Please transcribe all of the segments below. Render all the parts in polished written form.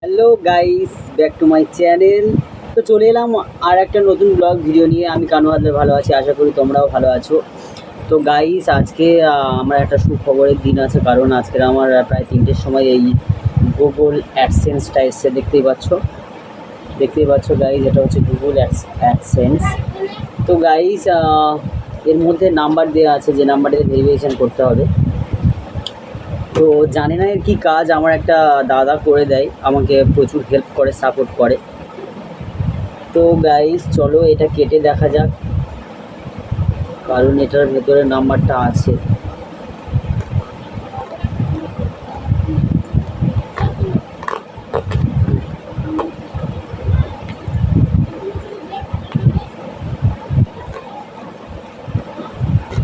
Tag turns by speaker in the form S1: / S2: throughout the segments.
S1: Hello guys, back to my channel. তো চলে এলাম আর একটা নতুন ব্লগ ভিডিও নিয়ে। আমি কানু হালদার ভালো আছি, আশা করি তোমরাও ভালো আছো। তো গাইস, আজকে আমার একটা সুখবরের দিন আছে, কারণ আজকের আমার প্রায় 3টের সময় এই গুগল অ্যাডসেন্সটা এসছে। দেখতেই পাচ্ছ গাইস, এটা হচ্ছে গুগল অ্যাডসেন্স। তো গাইস, এর মধ্যে নাম্বার দেওয়া আছে, যে নাম্বারটাতে ভেরিফিকেশান করতে হবে। তো জানি না এর কী কাজ, আমার একটা দাদা করে দেয়, আমাকে প্রচুর হেল্প করে, সাপোর্ট করে। তো গাইস চলো এটা কেটে দেখা যাক, কারণ এটার ভেতরে নাম্বারটা আছে।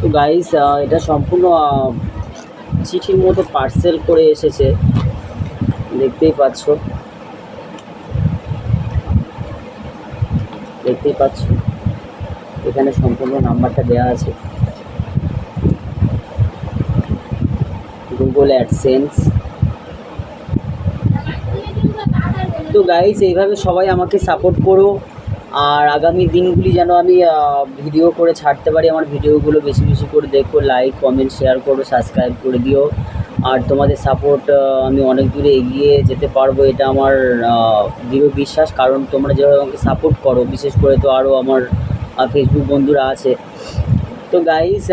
S1: তো গাইস, এটা সম্পূর্ণ চিঠির মতো পার্সেল করে এসেছে, দেখতেই পাচ্ছ। এখানে সম্পূর্ণ নাম্বারটা দেওয়া আছে, গুগল অ্যাডসেন্স। তো গাইস, এইভাবে সবাই আমাকে সাপোর্ট করো, আর আগামী দিনগুলি যেন আমি ভিডিও করে ছাড়তে পারি। আমার ভিডিওগুলো বেশি বেশি করে দেখো, লাইক কমেন্ট শেয়ার করো, সাবস্ক্রাইব করে দিও। আর তোমাদের সাপোর্ট আমি অনেক দূরে এগিয়ে যেতে পারবো, এটা আমার দৃঢ় বিশ্বাস। কারণ তোমরা যেভাবে আমাকে সাপোর্ট করো, বিশেষ করে তো আরও আমার ফেসবুক বন্ধুরা আছে। তো গাইস,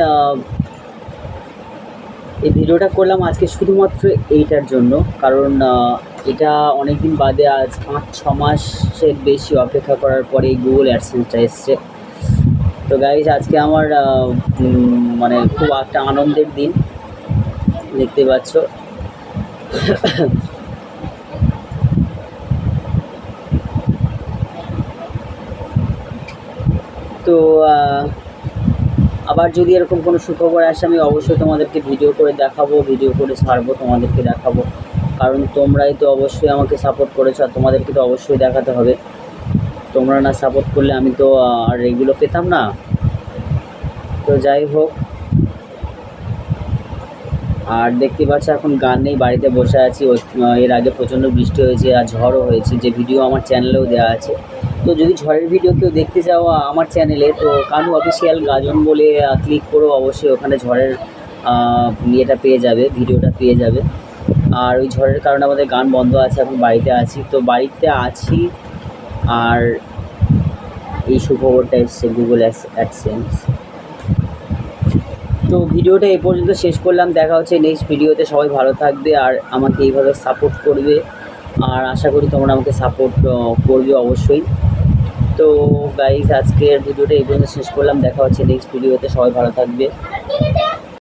S1: এই ভিডিওটা করলাম আজকে শুধুমাত্র এইটার জন্য, কারণ এটা অনেক দিন বাদে, আজ 5-6 মাসের বেশি অপেক্ষা করার পরে এই গুগল অ্যাডসেন্সটা এসছে। তো গাইজ, আজকে আমার মানে খুব একটা আনন্দের দিন, দেখতে পাচ্ছ। তো আবার যদি এরকম কোনো সুখবর আসে, আমি অবশ্যই তোমাদেরকে ভিডিও করে দেখাবো, ভিডিও করে ছাড়বো, তোমাদেরকে দেখাবো। কারণ তোমরাই তো অবশ্যই আমাকে সাপোর্ট করেছো, আর তোমাদেরকে তো অবশ্যই দেখাতে হবে। তোমরা না সাপোর্ট করলে আমি তো আর এগুলো পেতাম না। তো যাই হোক, আর দেখতে পাচ্ছ এখন গান নেই, বাড়িতে বসে আছি। এর আগে প্রচণ্ড বৃষ্টি হয়েছে আর ঝড়ও হয়েছে, যে ভিডিও আমার চ্যানেলেও দেওয়া আছে। তো যদি ঝড়ের ভিডিও কেউ দেখতে চাও আমার চ্যানেলে, তো কানু অফিসিয়াল গাজন বলে ক্লিক করো, অবশ্যই ওখানে ঝড়ের ইয়েটা পেয়ে যাবে, ভিডিওটা পেয়ে যাবে। আর ওই ঝড়ের কারণে আমাদের গান বন্ধ আছে, এখন বাড়িতে আছি। তো বাড়িতে আছি, আর এই সুখবরটা এসছে গুগল অ্যাডসেন্স। তো ভিডিওটা এই পর্যন্ত শেষ করলাম, দেখা হচ্ছে নেক্সট ভিডিওতে। সবাই ভালো থাকবে আর আমাকে এইভাবে সাপোর্ট করবে, আর আশা করি তোমরা আমাকে সাপোর্ট করবে অবশ্যই। তো গাইস, আজকের ভিডিওটা এই পর্যন্ত শেষ করলাম, দেখা হচ্ছে নেক্সট ভিডিওতে। সবাই ভালো থাকবে।